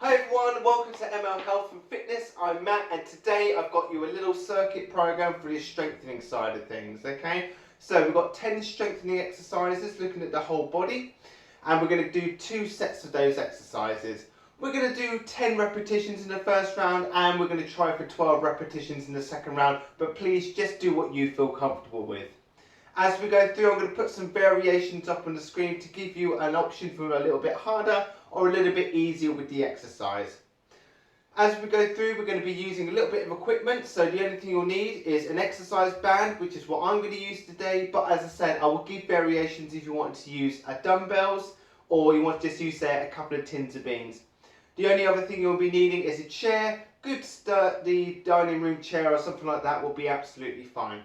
Hi everyone, welcome to ML Health and Fitness. I'm Matt and today I've got you a little circuit program for the strengthening side of things, okay? So we've got 10 strengthening exercises looking at the whole body and we're going to do 2 sets of those exercises. We're going to do 10 repetitions in the first round and we're going to try for 12 repetitions in the second round, but please just do what you feel comfortable with. As we go through, I'm going to put some variations up on the screen to give you an option for a little bit harder or a little bit easier with the exercise. As we go through, we're going to be using a little bit of equipment, so the only thing you'll need is an exercise band, which is what I'm going to use today, but as I said, I will give variations if you want to use dumbbells or you want to just use, say, a couple of tins of beans. The only other thing you'll be needing is a chair. Good sturdy dining room chair or something like that will be absolutely fine.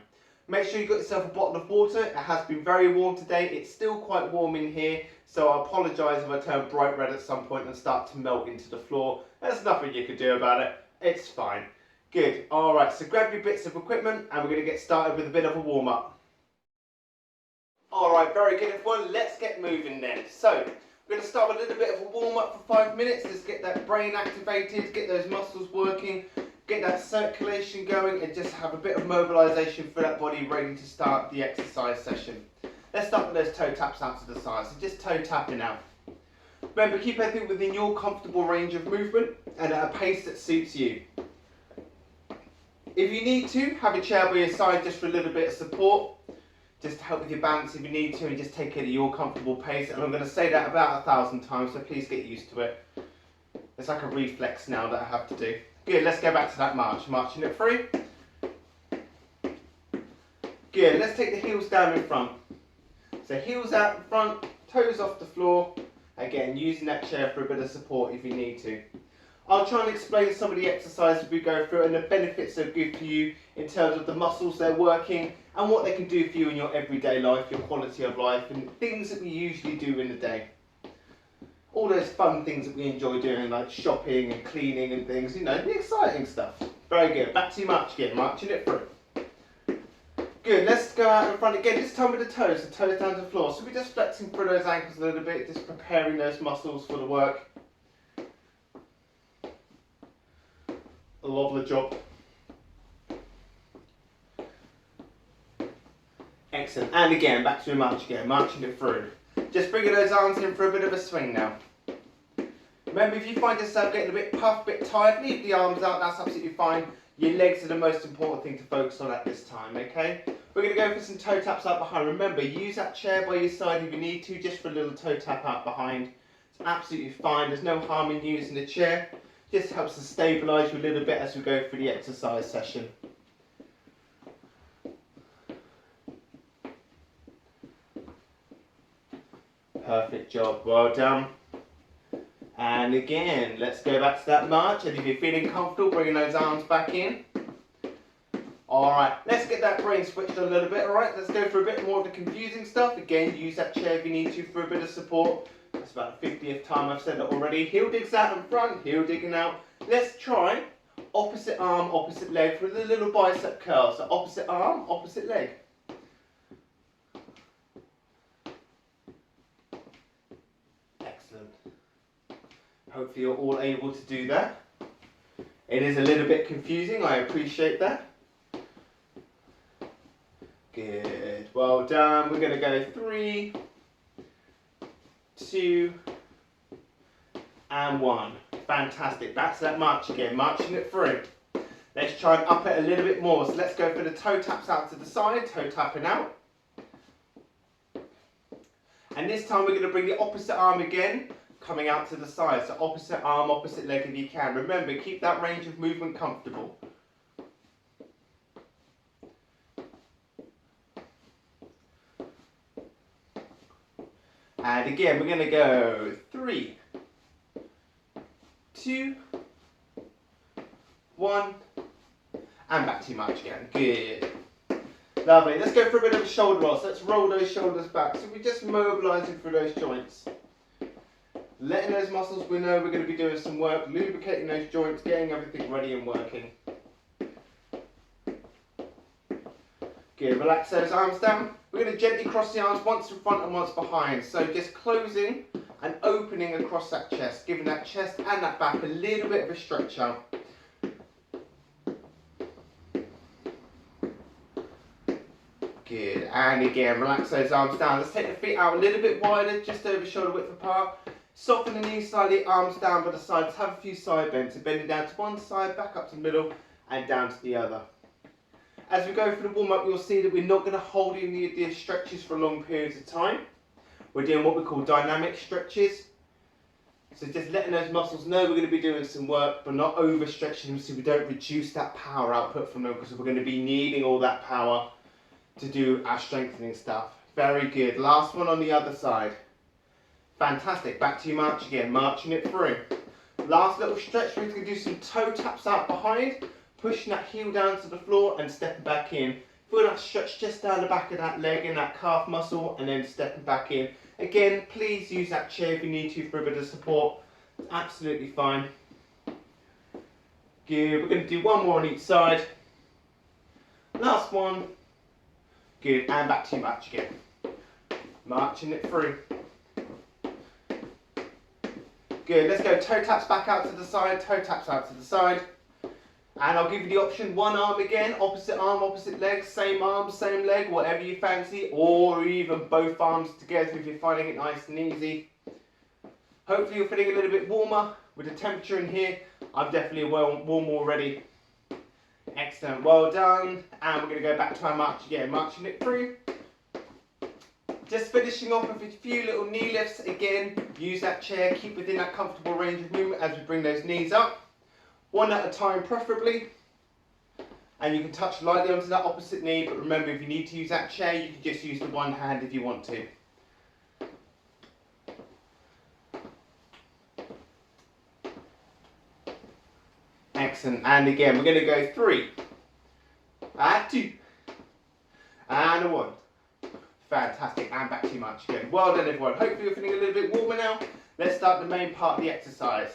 Make sure you've got yourself a bottle of water. It has been very warm today. It's still quite warm in here, so I apologise if I turn bright red at some point and start to melt into the floor. There's nothing you can do about it. It's fine. Good. Alright, so grab your bits of equipment and we're going to get started with a bit of a warm-up. Alright, very good everyone. Let's get moving then. So, we're going to start with a little bit of a warm-up for 5 minutes. Let's get that brain activated, get those muscles working, get that circulation going and just have a bit of mobilisation for that body ready to start the exercise session. Let's start with those toe taps out to the side, so just toe tapping out. Remember, keep everything within your comfortable range of movement and at a pace that suits you. If you need to, have a chair by your side just for a little bit of support, just to help with your balance if you need to, and just take it at your comfortable pace. And I'm going to say that about 1,000 times, so please get used to it. It's like a reflex now that I have to do. Good, let's go back to that march. Marching it through. Good, let's take the heels down in front. So heels out in front, toes off the floor. Again, using that chair for a bit of support if you need to. I'll try and explain some of the exercises we go through and the benefits they're good for you in terms of the muscles they're working and what they can do for you in your everyday life, your quality of life, and things that we usually do in the day. All those fun things that we enjoy doing, like shopping and cleaning and things, you know, the exciting stuff. Very good. Back to your march again, marching it through. Good, let's go out in front again, this time with the toes, the toes down to the floor. So we're just flexing through those ankles a little bit, just preparing those muscles for the work. Lovely job. Excellent. And again, back to your march again, marching it through. Just bringing those arms in for a bit of a swing now. Remember, if you find yourself getting a bit puffed, a bit tired, leave the arms out, that's absolutely fine. Your legs are the most important thing to focus on at this time, okay? We're going to go for some toe taps out behind. Remember, use that chair by your side if you need to, just for a little toe tap out behind. It's absolutely fine, there's no harm in using the chair. Just helps to stabilise you a little bit as we go through the exercise session. Perfect job, well done. And again, let's go back to that march, and if you're feeling comfortable, bringing those arms back in. Alright, let's get that brain switched on a little bit, alright? Let's go for a bit more of the confusing stuff. Again, use that chair if you need to for a bit of support. That's about the 50th time I've said it already. Heel digs out in front, heel digging out. Let's try opposite arm, opposite leg with a little bicep curl. So opposite arm, opposite leg. Excellent. Hopefully you're all able to do that. It is a little bit confusing, I appreciate that. Good, well done. We're going to go 3, 2, and 1. Fantastic. Back to that march again, marching it through. Let's try and up it a little bit more. So let's go for the toe taps out to the side, toe tapping out. And this time we're going to bring the opposite arm again, coming out to the side. So opposite arm, opposite leg if you can. Remember, keep that range of movement comfortable. And again, we're going to go 3, 2, 1, and back to your march again. Good. Lovely. Let's go for a bit of a shoulder roll. So let's roll those shoulders back. So we're just mobilising through those joints. Letting those muscles, we know we're going to be doing some work, lubricating those joints, getting everything ready and working. Good. Relax those arms down. We're going to gently cross the arms once in front and once behind. So just closing and opening across that chest, giving that chest and that back a little bit of a stretch out. Good, and again, relax those arms down. Let's take the feet out a little bit wider, just over shoulder width apart. Soften the knees slightly, arms down by the sides. Have a few side bends, so bending down to one side, back up to the middle, and down to the other. As we go through the warm-up, you'll see that we're not going to hold any of these stretches for long periods of time. We're doing what we call dynamic stretches. So just letting those muscles know we're going to be doing some work, but not overstretching them so we don't reduce that power output from them, because we're going to be needing all that power to do our strengthening stuff. Very good. Last one on the other side. Fantastic. Back to your march again, marching it through. Last little stretch, we're going to do some toe taps out behind, pushing that heel down to the floor and stepping back in. Feel that stretch just down the back of that leg and that calf muscle, and then stepping back in. Again, please use that chair if you need to for a bit of support. Absolutely fine. Good. We're going to do one more on each side. Last one. Good, and back to your march again. Marching it through. Good, let's go toe taps back out to the side, toe taps out to the side. And I'll give you the option, one arm again, opposite arm, opposite leg, same arm, same leg, whatever you fancy, or even both arms together if you're finding it nice and easy. Hopefully you're feeling a little bit warmer with the temperature in here. I'm definitely warm already. Excellent, well done. And we're going to go back to our march again, marching it through. Just finishing off with a few little knee lifts. Again, use that chair, keep within that comfortable range of movement as we bring those knees up. One at a time preferably. And you can touch lightly onto that opposite knee, but remember, if you need to use that chair, you can just use the one hand if you want to. Excellent, and again, we're going to go 3, and 2, and a 1. Fantastic, and back to your march again. Well done everyone, hopefully you're feeling a little bit warmer now. Let's start the main part of the exercise.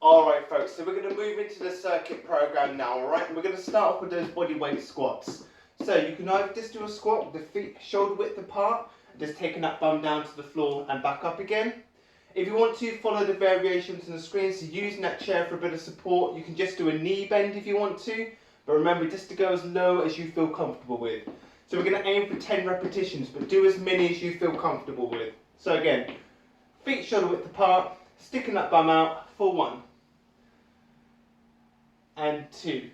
Alright folks, so we're going to move into the circuit program now, alright? And we're going to start off with those body weight squats. So you can either just do a squat with the feet shoulder width apart, just taking that bum down to the floor and back up again. If you want to, follow the variations on the screen, so using that chair for a bit of support, you can just do a knee bend if you want to, but remember just to go as low as you feel comfortable with. So we're going to aim for 10 repetitions, but do as many as you feel comfortable with. So again, feet shoulder width apart, sticking that bum out for 1 and 2.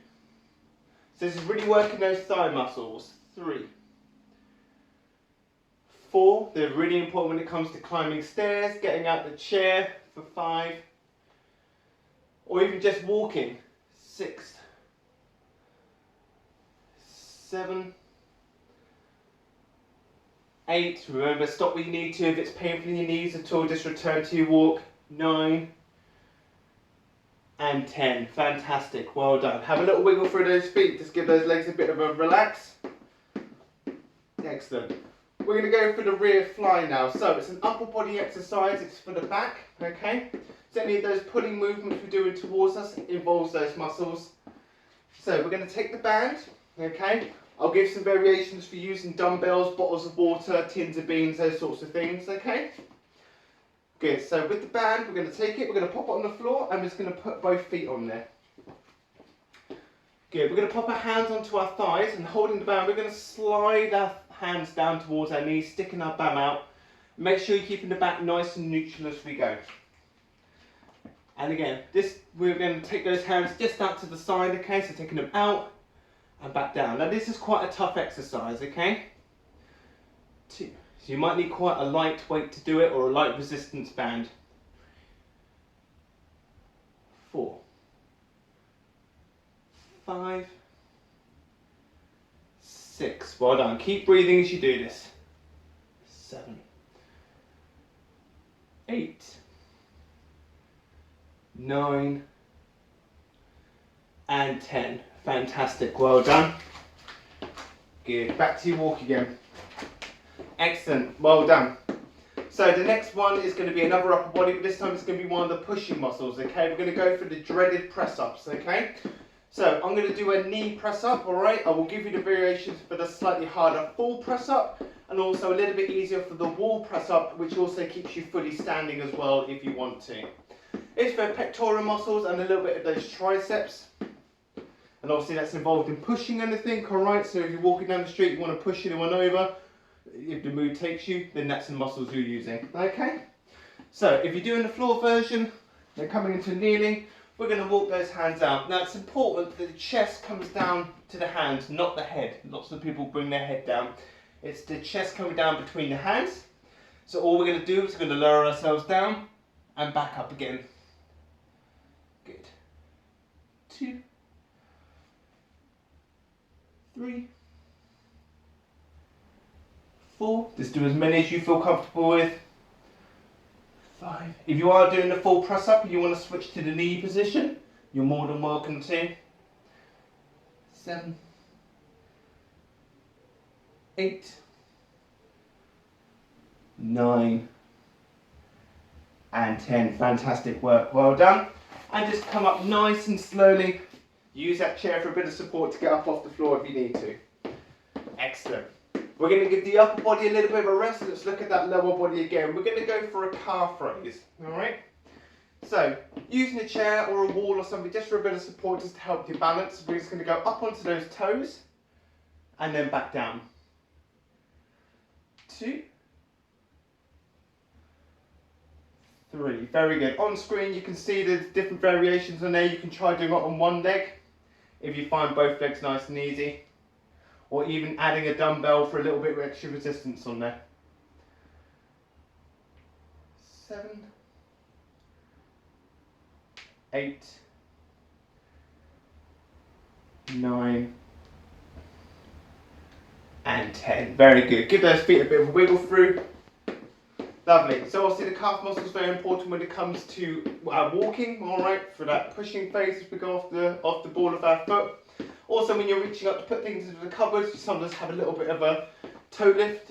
So this is really working those thigh muscles. 3, 4, they're really important when it comes to climbing stairs, getting out the chair for 5, or even just walking. 6, 7, 8, remember stop when you need to, if it's painful in your knees at all, just return to your walk. 9, and 10, fantastic, well done. Have a little wiggle through those feet, just give those legs a bit of a relax. Excellent. We're going to go for the rear fly now. So it's an upper body exercise, it's for the back, okay? So any of those pulling movements we're doing towards us involves those muscles. So we're going to take the band, okay? I'll give some variations for using dumbbells, bottles of water, tins of beans, those sorts of things, okay? Good, so with the band, we're going to take it, we're going to pop it on the floor, and we're just going to put both feet on there. Good, we're going to pop our hands onto our thighs, and holding the band, we're going to slide our hands down towards our knees, sticking our bum out. Make sure you're keeping the back nice and neutral as we go. And again, we're going to take those hands just out to the side, okay, so taking them out and back down. Now this is quite a tough exercise, okay? 2. So you might need quite a light weight to do it, or a light resistance band. 4, 5, 6, well done. Keep breathing as you do this. 7, 8, 9, and 10. Fantastic, well done. Good, back to your walk again. Excellent, well done. So the next one is going to be another upper body, but this time it's going to be one of the pushing muscles, okay? We're going to go for the dreaded press-ups, okay? So I'm going to do a knee press up, alright? I will give you the variations for the slightly harder full press up and also a little bit easier for the wall press up, which also keeps you fully standing as well if you want to. It's for pectoral muscles and a little bit of those triceps. And obviously that's involved in pushing anything, alright? So if you're walking down the street, you want to push anyone over, if the mood takes you, then that's the muscles you're using, okay? So if you're doing the floor version, they're coming into kneeling, we're going to walk those hands out. Now it's important that the chest comes down to the hands, not the head. Lots of people bring their head down. It's the chest coming down between the hands. So all we're going to do is we're going to lower ourselves down and back up again. Good. 2, 3, 4. Just do as many as you feel comfortable with. 5. If you are doing the full press up and you want to switch to the knee position, you're more than welcome to. 7, 8, 9, and 10. Fantastic work, well done. And just come up nice and slowly. Use that chair for a bit of support to get up off the floor if you need to. Excellent. We're going to give the upper body a little bit of a rest. Let's look at that lower body again. We're going to go for a calf raise, alright? So, using a chair or a wall or something just for a bit of support, just to help you balance. We're just going to go up onto those toes and then back down. 2, 3. Very good. On screen you can see the different variations on there. You can try doing it on one leg if you find both legs nice and easy. Or even adding a dumbbell for a little bit of extra resistance on there. 7, 8, 9, and 10. Very good. Give those feet a bit of a wiggle through. Lovely. So obviously the calf muscle is very important when it comes to walking, alright, for that pushing phase as we go off the ball of our foot. Also when you're reaching up to put things into the cupboards, you sometimes have a little bit of a toe lift,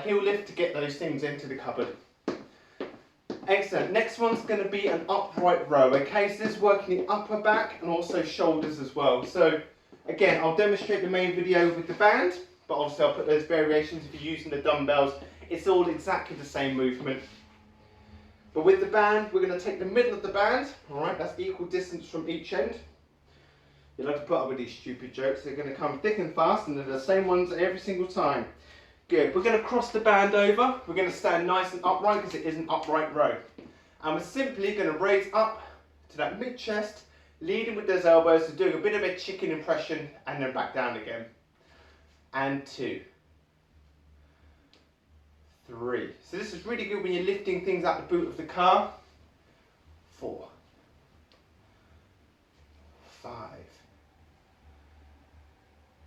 heel lift to get those things into the cupboard. Excellent. Next one's going to be an upright row, okay? So this is working the upper back and also shoulders as well. So again, I'll demonstrate the main video with the band, but obviously I'll put those variations if you're using the dumbbells. It's all exactly the same movement. But with the band, we're going to take the middle of the band, alright, that's equal distance from each end. You'll have to put up with these stupid jokes, they're going to come thick and fast and they're the same ones every single time. Good, we're going to cross the band over, we're going to stand nice and upright because it is an upright row. And we're simply going to raise up to that mid-chest, leading with those elbows, so doing a bit of a chicken impression and then back down again. And 2. 3. So this is really good when you're lifting things out the boot of the car. 4. 5.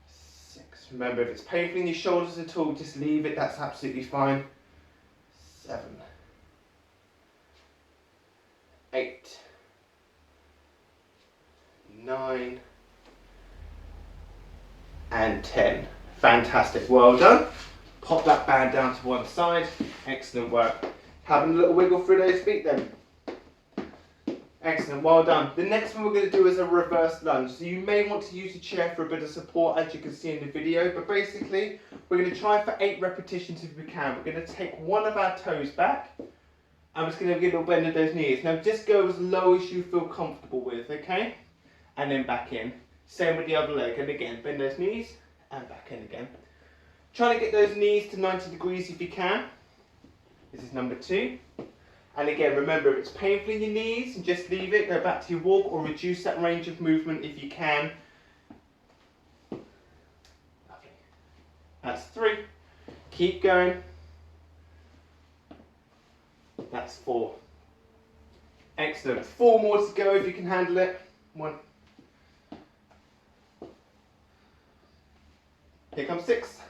6. Remember, if it's painful in your shoulders at all, just leave it, that's absolutely fine. 7. 8. 9. And 10. Fantastic, well done. Pop that band down to one side. Excellent work. Having a little wiggle through those feet then. Excellent, well done. The next one we're going to do is a reverse lunge. So you may want to use a chair for a bit of support, as you can see in the video, but basically we're going to try for 8 repetitions if we can. We're going to take one of our toes back and we're just going to give a little bend of those knees. Now just go as low as you feel comfortable with, okay? And then back in. Same with the other leg, and again, bend those knees and back in again. Try to get those knees to 90 degrees if you can. This is number 2. And again, remember, if it's painful in your knees, and just leave it, go back to your walk or reduce that range of movement if you can. Lovely. That's 3. Keep going. That's 4. Excellent. 4 more to go if you can handle it. 1. Here comes 6.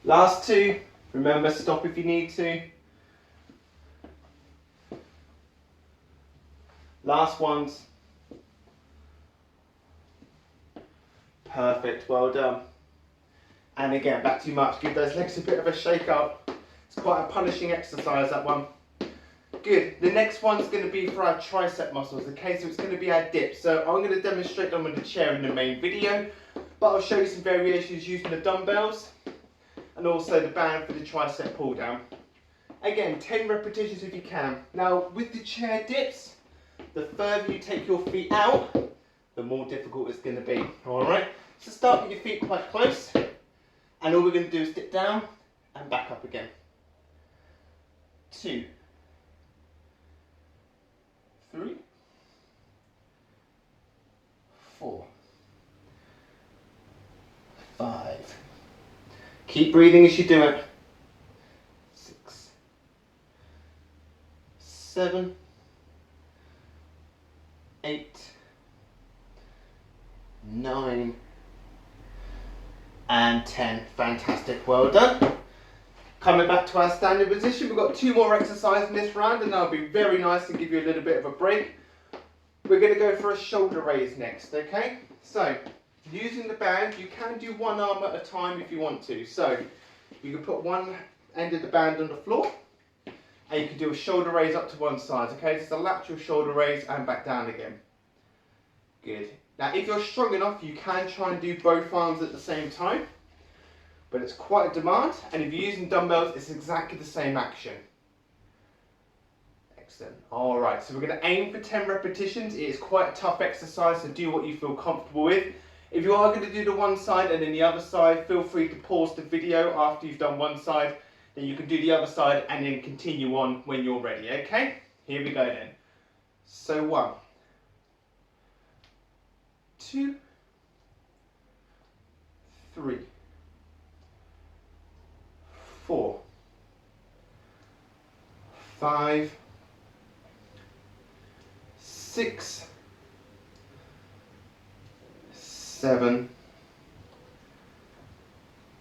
Last 2, remember, stop if you need to. Last ones. Perfect, well done. And again, back too much, give those legs a bit of a shake up. It's quite a punishing exercise, that one. Good. The next one's going to be for our tricep muscles, okay? So it's going to be our dips. So I'm going to demonstrate them on the chair in the main video, but I'll show you some variations using the dumbbells and also the band for the tricep pull down. Again, 10 repetitions if you can. Now, with the chair dips, the further you take your feet out, the more difficult it's going to be, all right? So start with your feet quite close, and all we're going to do is dip down and back up again. 2, 3, 4, 5. Keep breathing as you do it. 6, 7, 8, 9, and 10. Fantastic, well done. Coming back to our standing position, we've got 2 more exercises in this round, and that'll be very nice to give you a little bit of a break. We're going to go for a shoulder raise next, okay? So, using the band, you can do one arm at a time if you want to. So, you can put one end of the band on the floor, and you can do a shoulder raise up to one side, okay? This is a lateral shoulder raise and back down again. Good. Now, if you're strong enough, you can try and do both arms at the same time, but it's quite a demand, and if you're using dumbbells, it's exactly the same action. Excellent. All right, so we're going to aim for 10 repetitions. It is quite a tough exercise, so do what you feel comfortable with. If you are going to do the one side and then the other side, feel free to pause the video after you've done one side, then you can do the other side and then continue on when you're ready, okay? Here we go then. So 1, 2, 3, 4, 5, 6, 7,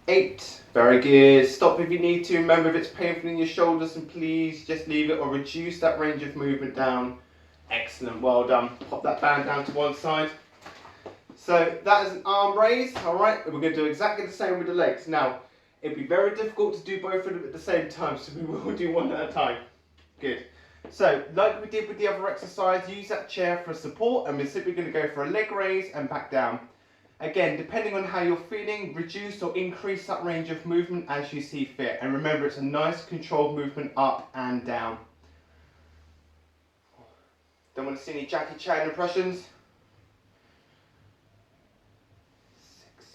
8. Very good. Stop if you need to. Remember, if it's painful in your shoulders, and please just leave it or reduce that range of movement down. Excellent. Well done. Pop that band down to one side. So that is an arm raise. All right. We're going to do exactly the same with the legs. Now, it'd be very difficult to do both of them at the same time, so we will do one at a time. Good. So, like we did with the other exercise, use that chair for support, and we're simply going to go for a leg raise and back down. Again, depending on how you're feeling, reduce or increase that range of movement as you see fit. And remember, it's a nice controlled movement up and down. Don't want to see any Jackie Chan impressions. 6,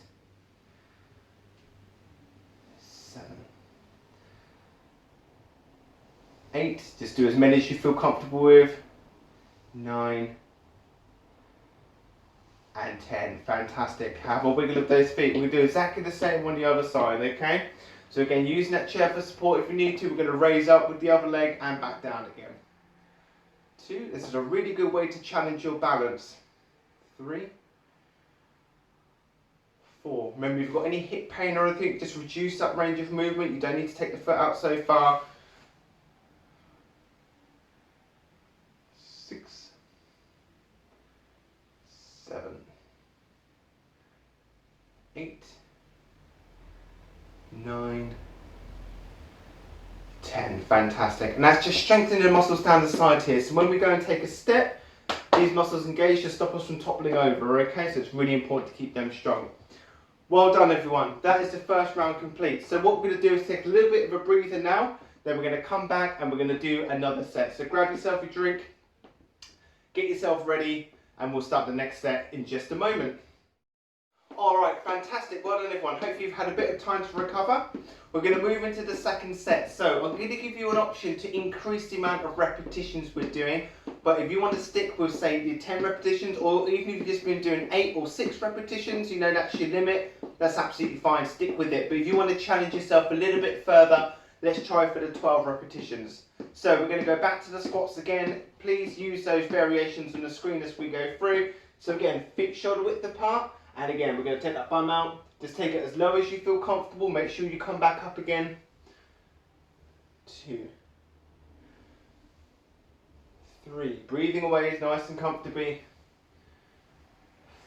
7, 8. Just do as many as you feel comfortable with. 9. And 10. Fantastic. Have a wiggle of those feet. We're going to do exactly the same on the other side, okay? So again, using that chair for support if you need to, we're going to raise up with the other leg and back down again. 2. This is a really good way to challenge your balance. 3, 4. Remember, if you've got any hip pain or anything, just reduce that range of movement. You don't need to take the foot out so far. 6, 7, 8, 9, 10. Fantastic. And that's just strengthening the muscles down the side here. So when we go and take a step, these muscles engage to stop us from toppling over, okay? So it's really important to keep them strong. Well done, everyone. That is the first round complete. So what we're going to do is take a little bit of a breather now, then we're going to come back and we're going to do another set. So grab yourself a drink, get yourself ready, and we'll start the next set in just a moment. Alright, fantastic. Well done, everyone. Hopefully you've had a bit of time to recover. We're going to move into the second set. So I'm going to give you an option to increase the amount of repetitions we're doing. But if you want to stick with, say, the 10 repetitions, or even if you've just been doing 8 or 6 repetitions, you know that's your limit, that's absolutely fine. Stick with it. But if you want to challenge yourself a little bit further, let's try for the 12 repetitions. So we're going to go back to the squats again. Please use those variations on the screen as we go through. So again, feet shoulder width apart. And again, we're going to take that bum out. Just take it as low as you feel comfortable. Make sure you come back up again. 2, 3. Breathing away nice and comfortably.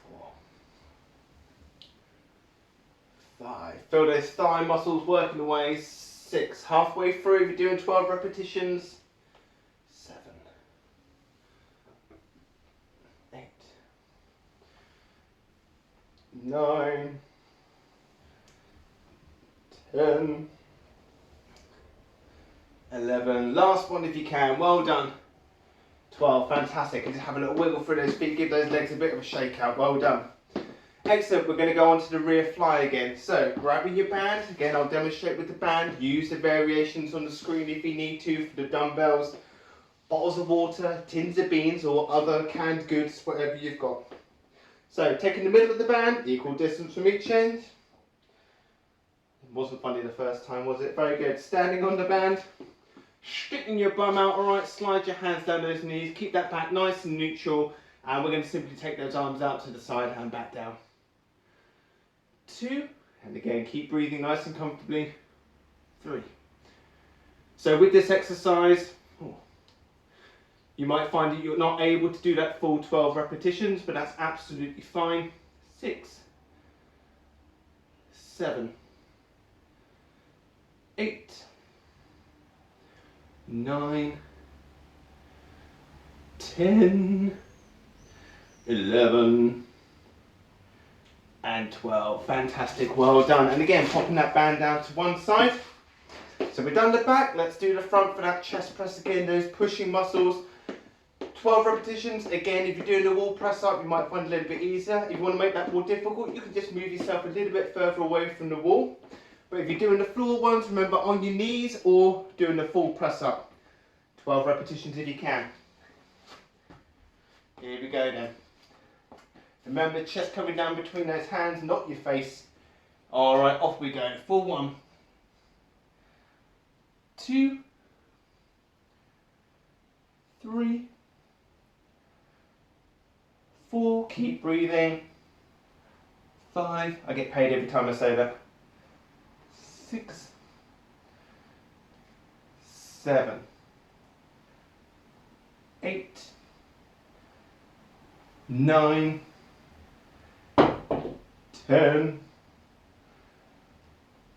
4, 5. Feel those thigh muscles working away. 6. Halfway through, if you're doing 12 repetitions. 9, 10, 11. Last one if you can. Well done. 12. Fantastic. And just have a little wiggle through those feet. Give those legs a bit of a shake out. Well done. Excellent. We're going to go on to the rear fly again. So grabbing your band. Again, I'll demonstrate with the band. Use the variations on the screen if you need to for the dumbbells, bottles of water, tins of beans or other canned goods, whatever you've got. So taking the middle of the band, equal distance from each end. It wasn't funny the first time, was it? Very good. Standing on the band, sticking your bum out, alright, slide your hands down those knees, keep that back nice and neutral, and we're going to simply take those arms out to the side and back down. 2, and again keep breathing nice and comfortably. 3. So with this exercise, you might find that you're not able to do that full 12 repetitions, but that's absolutely fine. 6, 7, 8, 9, 10, 11, and 12. Fantastic, well done. And again, popping that band down to one side. So we've done the back, let's do the front for that chest press again, those pushing muscles. 12 repetitions. Again, if you're doing the wall press up, you might find it a little bit easier. If you want to make that more difficult, you can just move yourself a little bit further away from the wall. But if you're doing the floor ones, remember on your knees or doing the full press up. 12 repetitions if you can. Here we go then. Remember, chest coming down between those hands, not your face. Alright, off we go. Full 1, 2, 3, 4, keep breathing. 5, I get paid every time I say that. 6, 7, 8, 9, 10,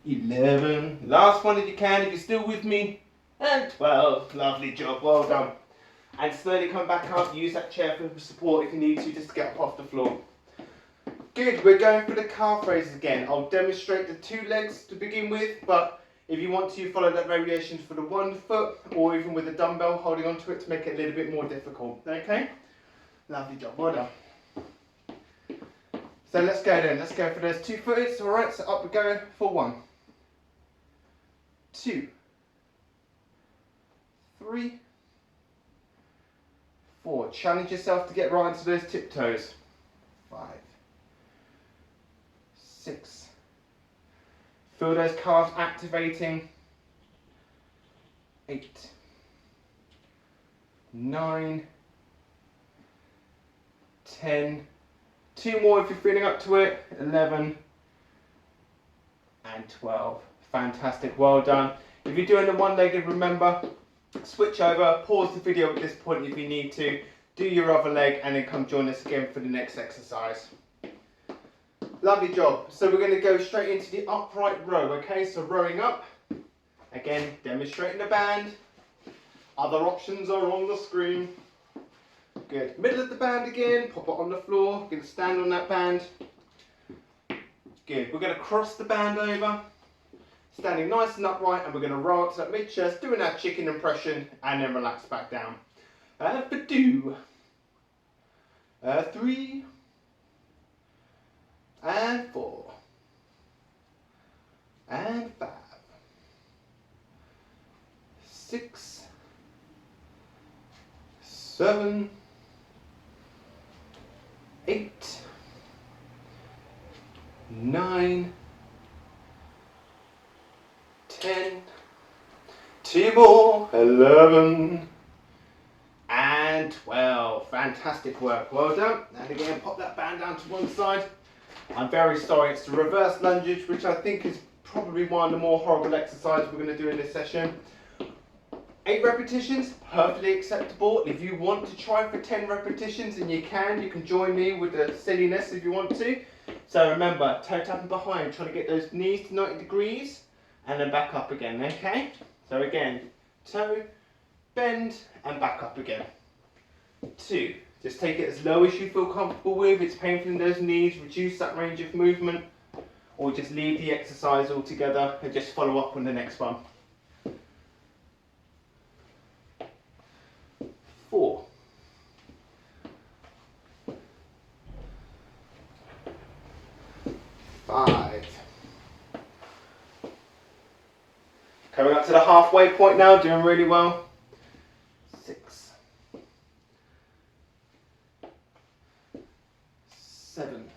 11, last one if you can, if you're still with me, and 12, lovely job, well done. And slowly come back up, use that chair for support if you need to, just to get up off the floor. Good, we're going for the calf raises again. I'll demonstrate the 2 legs to begin with, but if you want to, follow that variation for the 1 foot, or even with a dumbbell, holding onto it to make it a little bit more difficult, okay? Lovely job, well done. So let's go then, let's go for those 2 footers, alright, so up we go for 1, 2, 3, 4, challenge yourself to get right into those tiptoes. 5, 6, feel those calves activating. 8, 9, 10, 2 more if you're feeling up to it, 11, and 12. Fantastic, well done. If you're doing the one-legged, remember, switch over, pause the video at this point if you need to, do your other leg, and then come join us again for the next exercise. Lovely job. So we're going to go straight into the upright row, okay? So rowing up, again, demonstrating the band. Other options are on the screen. Good. Middle of the band again, pop it on the floor, going to stand on that band. Good. We're going to cross the band over, standing nice and upright, and we're going to roll up to that mid-chest, doing our chicken impression, and then relax back down. For 2, 3, and 4, and 5, 6, 7, 8, 9, 10, 2 more, 11, and 12. Fantastic work, well done. And again, pop that band down to one side. I'm very sorry, it's the reverse lunges, which I think is probably one of the more horrible exercises we're going to do in this session. 8 repetitions, perfectly acceptable. If you want to try for 10 repetitions, and you can join me with the silliness if you want to. So remember, toe tapping behind, trying to get those knees to 90 degrees, and then back up again, okay? So again, toe, bend, and back up again. 2, Just take it as low as you feel comfortable with. If it's painful in those knees, reduce that range of movement, or just leave the exercise altogether and just follow up on the next one. 4. 5. Coming up to the halfway point now, doing really well. 6. 7.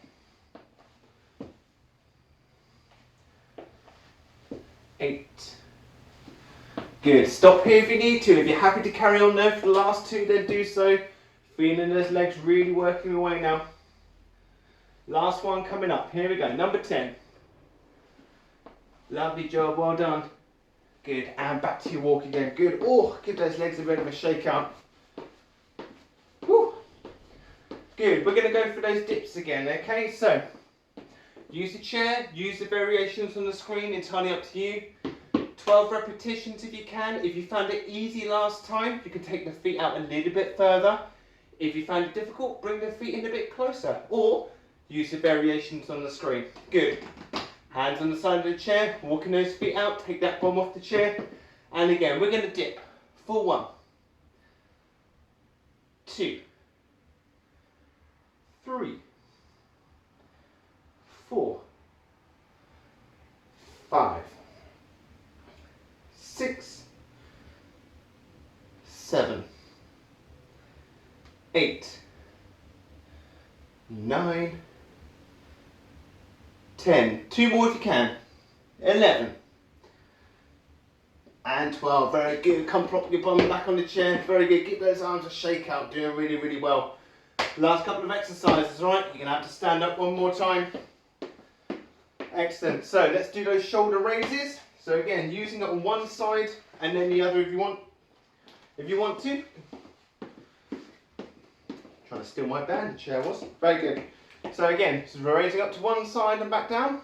8. Good. Stop here if you need to. If you're happy to carry on there for the last 2, then do so. Feeling those legs really working away now. Last one coming up. Here we go. Number 10. Lovely job. Well done. Good. And back to your walk again. Good. Oh, give those legs a bit of a shake out. Woo. Good. We're going to go for those dips again. Okay. So, use the chair. Use the variations on the screen. Entirely up to you. 12 repetitions if you can. If you found it easy last time, you can take the feet out a little bit further. If you found it difficult, bring the feet in a bit closer. Or use the variations on the screen. Good. Hands on the side of the chair, walking those feet out, take that bum off the chair. And again, we're going to dip for 1, 2, 3, 4, 5, 6, 7, 8, 9, 10. 2 more if you can. 11. And 12. Very good. Come prop your bum back on the chair. Very good. Give those arms a shake out. Doing really, really well. Last couple of exercises, right? You're going to have to stand up one more time. Excellent. So let's do those shoulder raises. So again, using it on one side and then the other if you want. If you want to. Trying to steal my band chair was. Very good. So again, so we're raising up to one side and back down.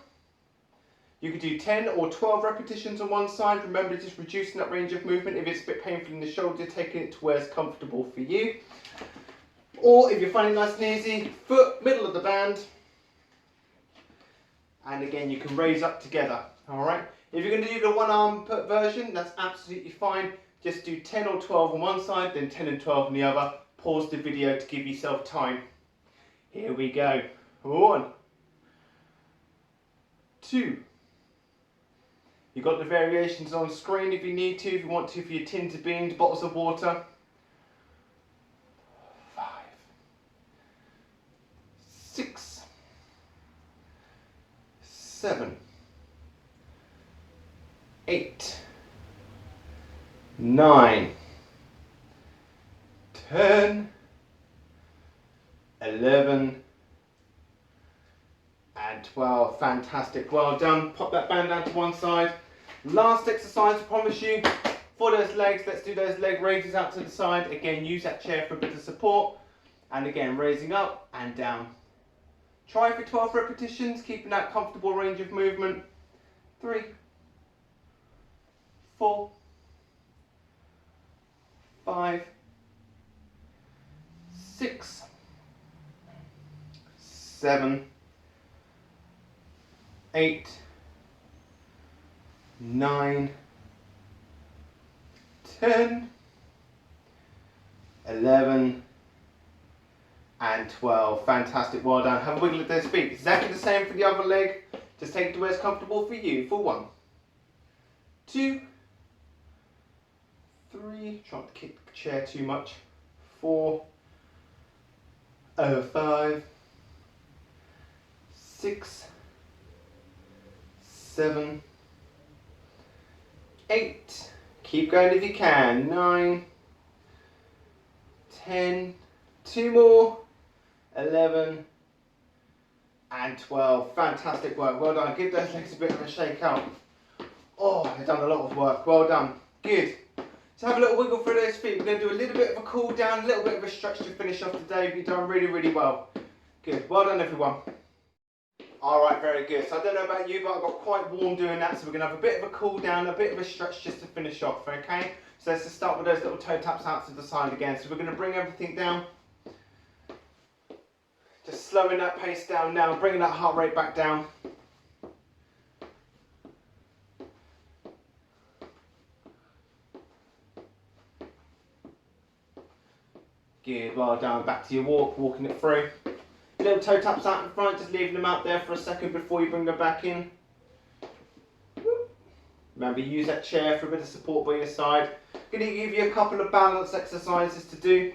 You could do 10 or 12 repetitions on one side. Remember, just reducing that range of movement. If it's a bit painful in the shoulder, taking it to where it's comfortable for you. Or if you're finding it nice and easy, foot, middle of the band. And again, you can raise up together. All right. If you're going to do the one arm version, that's absolutely fine. Just do 10 or 12 on one side, then 10 and 12 on the other. Pause the video to give yourself time. Here we go. 1, 2. You've got the variations on screen if you need to, if you want to, for your tins of beans, bottles of water. 5, 6, 7, 8, 9, 10, 11, and 12. Fantastic. Well done. Pop that band down to one side. Last exercise, I promise you. For those legs, let's do those leg raises out to the side. Again, use that chair for a bit of support. And again, raising up and down. Try for 12 repetitions, keeping that comfortable range of movement. 3, 4, 5, 6, 7, 8, 9, 10, 11, and 12. Fantastic, well done. Have a wiggle at those feet. Exactly the same for the other leg. Just take it to where it's comfortable for you. For 1, 2, 3, try not to kick the chair too much. 4, 5, 6, 7, 8, keep going if you can, 9, 10, 2 more, 11, and 12. Fantastic work, well done. Give those legs a bit of a shake out. Oh, they've done a lot of work, well done. Good. So have a little wiggle through those feet. We're going to do a little bit of a cool down, a little bit of a stretch to finish off today. You've done really, really well. Good, well done everyone. Alright, very good. So I don't know about you, but I got quite warm doing that, so we're going to have a bit of a cool down, a bit of a stretch just to finish off, okay? So let's just start with those little toe taps out to the side again. So we're going to bring everything down. slowing that pace down now, bringing that heart rate back down. Good, well done. Back to your walk, walking it through. Little toe taps out in front, just leaving them out there for a second before you bring them back in. Remember, use that chair for a bit of support by your side. Going to give you a couple of balance exercises to do.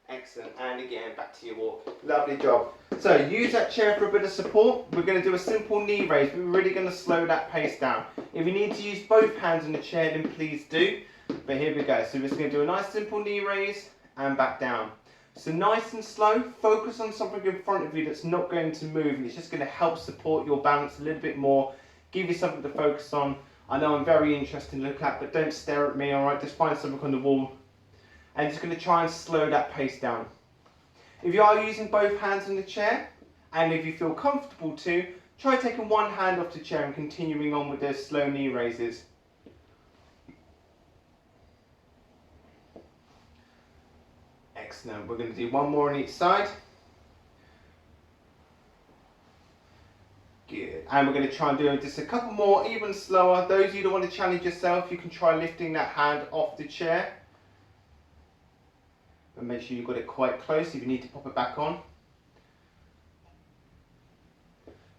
Excellent, and again, back to your walk. Lovely job. So, use that chair for a bit of support. We're going to do a simple knee raise, but we're really going to slow that pace down. If you need to use both hands on the chair, then please do. But here we go. So, we're just going to do a nice simple knee raise and back down. So nice and slow, focus on something in front of you that's not going to move, and it's just going to help support your balance a little bit more, give you something to focus on. I know I'm very interesting to look at, but don't stare at me, alright? Just find something on the wall. And just going to try and slow that pace down. If you are using both hands on the chair, and if you feel comfortable to, try taking one hand off the chair and continuing on with those slow knee raises. Excellent. We're going to do one more on each side. Good. And we're going to try and do just a couple more, even slower. Those of you that want to challenge yourself, you can try lifting that hand off the chair. And make sure you've got it quite close if you need to pop it back on.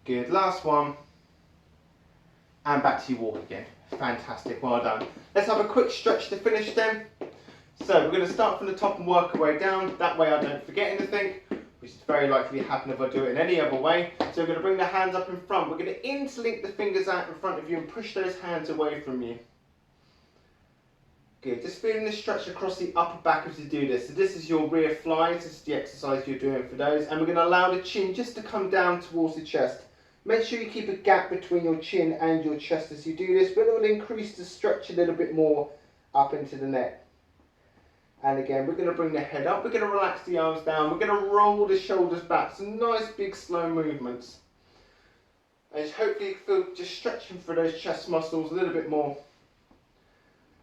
Good. Last one. And back to your walk again. Fantastic. Well done. Let's have a quick stretch to finish then. So we're going to start from the top and work our way down. That way I don't forget anything, which is very likely to happen if I do it in any other way. So we're going to bring the hands up in front. We're going to interlink the fingers out in front of you and push those hands away from you. Good. Just feeling the stretch across the upper back as you do this. So this is your rear flies. This is the exercise you're doing for those. And we're going to allow the chin just to come down towards the chest. Make sure you keep a gap between your chin and your chest as you do this, but it will increase the stretch a little bit more up into the neck. And again, we're going to bring the head up, we're going to relax the arms down, we're going to roll the shoulders back. Some nice big slow movements. And hopefully you feel just stretching for those chest muscles a little bit more.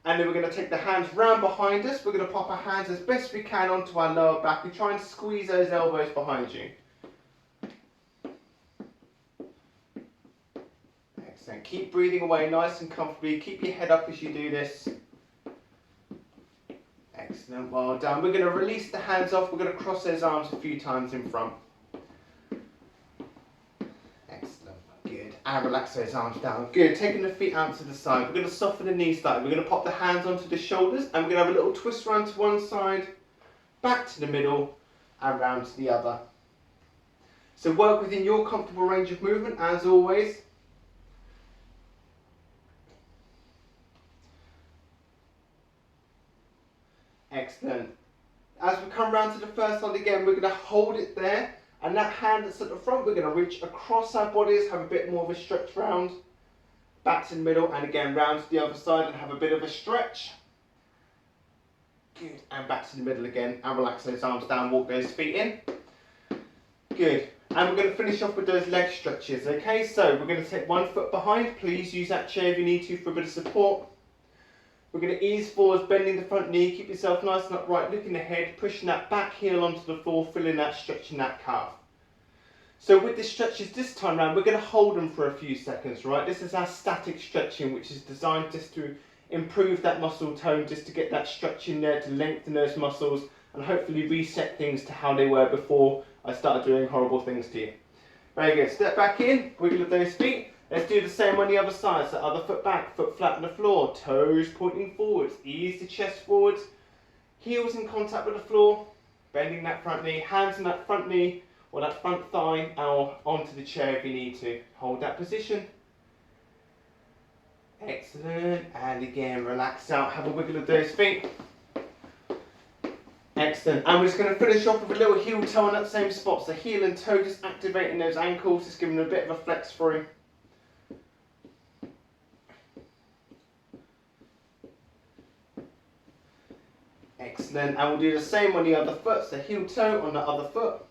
And then we're going to take the hands round behind us. We're going to pop our hands as best we can onto our lower back and try and squeeze those elbows behind you. Excellent. Keep breathing away nice and comfortably. Keep your head up as you do this. Excellent, well done. We're going to release the hands off. We're going to cross those arms a few times in front. Excellent, good. And relax those arms down. Good, taking the feet out to the side. We're going to soften the knees slightly. We're going to pop the hands onto the shoulders and we're going to have a little twist around to one side, back to the middle and round to the other. So work within your comfortable range of movement as always. Excellent. As we come round to the first side again, we're going to hold it there, and that hand that's at the front, we're going to reach across our bodies, have a bit more of a stretch round, back to the middle, and again round to the other side and have a bit of a stretch. Good, and back to the middle again, and relax those arms down, walk those feet in. Good, and we're going to finish off with those leg stretches, okay? So we're going to take one foot behind, please use that chair if you need to for a bit of support. We're going to ease forwards, bending the front knee, keep yourself nice and upright, looking ahead, pushing that back heel onto the floor, feeling that stretch in that calf. So with the stretches this time round, we're going to hold them for a few seconds, right? This is our static stretching, which is designed just to improve that muscle tone, just to get that stretch in there, to lengthen those muscles, and hopefully reset things to how they were before I started doing horrible things to you. Very good. Step back in, wiggle those feet. Let's do the same on the other side. So other foot back, foot flat on the floor, toes pointing forwards. Ease the chest forwards, heels in contact with the floor, bending that front knee, hands on that front knee or that front thigh or onto the chair if you need to. Hold that position. Excellent. And again, relax out, have a wiggle of those feet. Excellent. And we're just going to finish off with a little heel toe on that same spot. So heel and toe, just activating those ankles, just giving them a bit of a flex through. Excellent, and we'll do the same on the other foot, so heel toe on the other foot.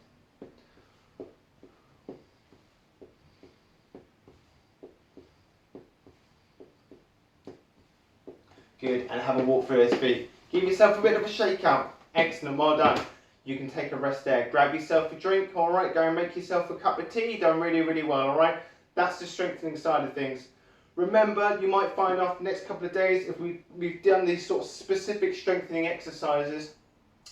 Good, and have a walk through those feet. Give yourself a bit of a shake out. Excellent, well done. You can take a rest there. Grab yourself a drink, all right? Go and make yourself a cup of tea. You've done really, really well, all right? That's the strengthening side of things. Remember, you might find after the next couple of days, if we've done these sort of specific strengthening exercises,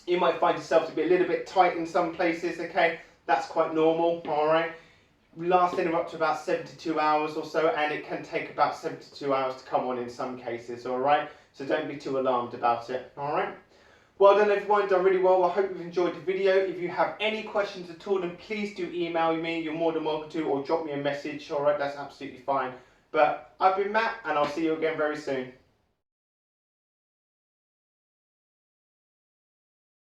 you might find yourself to be a little bit tight in some places, okay? That's quite normal, all right? Last anywhere up to about 72 hours or so, and it can take about 72 hours to come on in some cases, all right? So don't be too alarmed about it, all right? Well done everyone, done really well. I hope you've enjoyed the video. If you have any questions at all, then please do email me. You're more than welcome to, or drop me a message, all right? That's absolutely fine. But I've been Matt, and I'll see you again very soon.